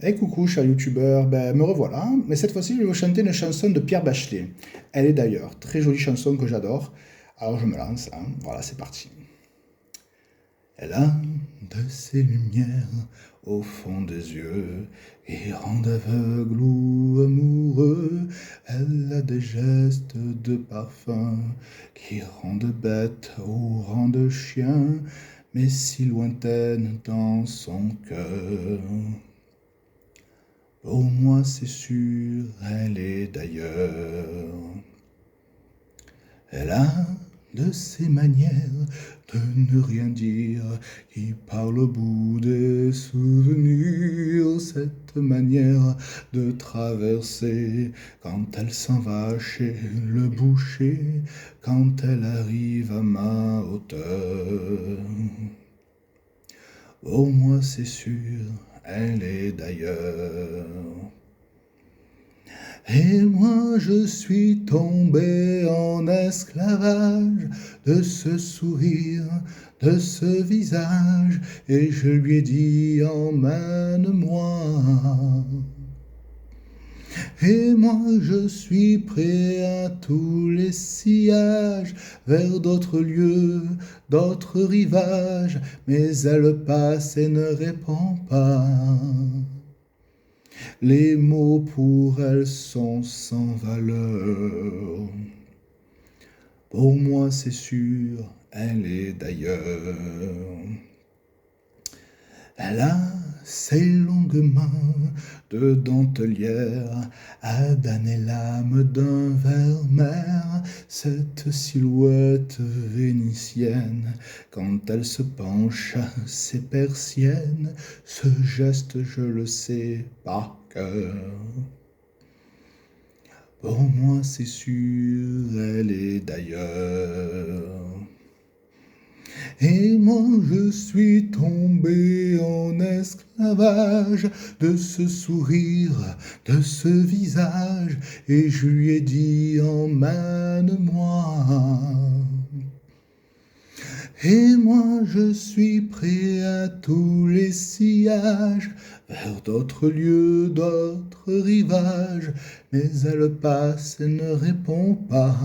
Hey coucou cher youtubeur, ben me revoilà, mais cette fois-ci je vais vous chanter une chanson de Pierre Bachelet. Elle est d'ailleurs, très jolie chanson que j'adore. Alors je me lance, hein. Voilà c'est parti. Elle a de ces lumières au fond des yeux qui rendent aveugle ou amoureux. Elle a des gestes de parfum qui rendent bête ou rendent chien, mais si lointaine dans son cœur. Pour moi, c'est sûr, elle est d'ailleurs. Elle a de ces manières de ne rien dire qui parle au bout des souvenirs. Cette manière de traverser quand elle s'en va chez le boucher, quand elle arrive à ma hauteur. Pour moi, c'est sûr, elle est d'ailleurs. Et moi je suis tombé en esclavage de ce sourire, de ce visage, et je lui ai dit emmène-moi. Et moi je suis prêt à tous les sillages, vers d'autres lieux, d'autres rivages, mais elle passe et ne répond pas. Les mots pour elle sont sans valeur. Pour moi, c'est sûr, elle est d'ailleurs. Elle a ses longues mains de dentelière à damner l'âme d'un ver-mer. Cette silhouette vénitienne, quand elle se penche à ses persiennes, ce geste, je le sais par cœur. Pour moi, c'est sûr, elle est d'ailleurs. Et moi je suis tombé en esclavage de ce sourire, de ce visage, et je lui ai dit emmène-moi. Et moi je suis prêt à tous les sillages, vers d'autres lieux, d'autres rivages, mais elle passe et ne répond pas.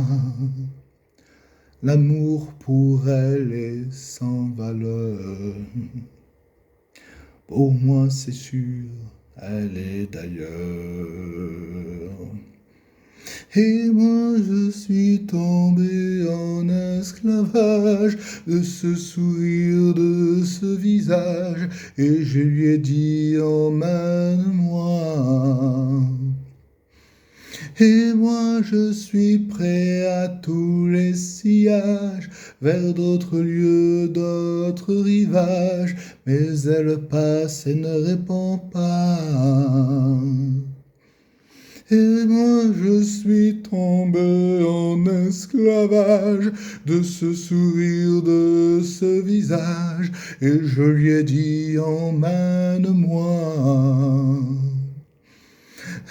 L'amour pour elle est sans valeur. Pour moi, c'est sûr, elle est d'ailleurs. Et moi, je suis tombé en esclavage de ce sourire, de ce visage, et je lui ai dit emmène-moi. Et moi je suis prêt à tous les sillages, vers d'autres lieux, d'autres rivages, mais elle passe et ne répond pas. Et moi je suis tombé en esclavage de ce sourire, de ce visage, et je lui ai dit emmène-moi.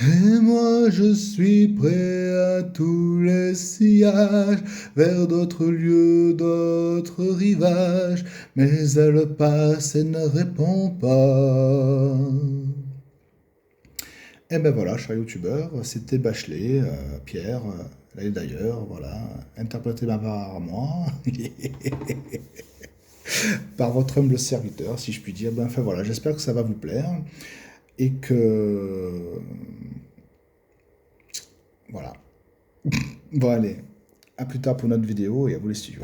Et moi je suis prêt à tous les sillages, vers d'autres lieux, d'autres rivages, mais elle passe et ne répond pas. Et ben voilà, cher youtubeur, c'était Bachelet, Pierre, là d'ailleurs, voilà, interprété par moi, par votre humble serviteur, si je puis dire. Ben, enfin voilà, j'espère que ça va vous plaire et que voilà. Bon allez, à plus tard pour notre vidéo et à vous les studios.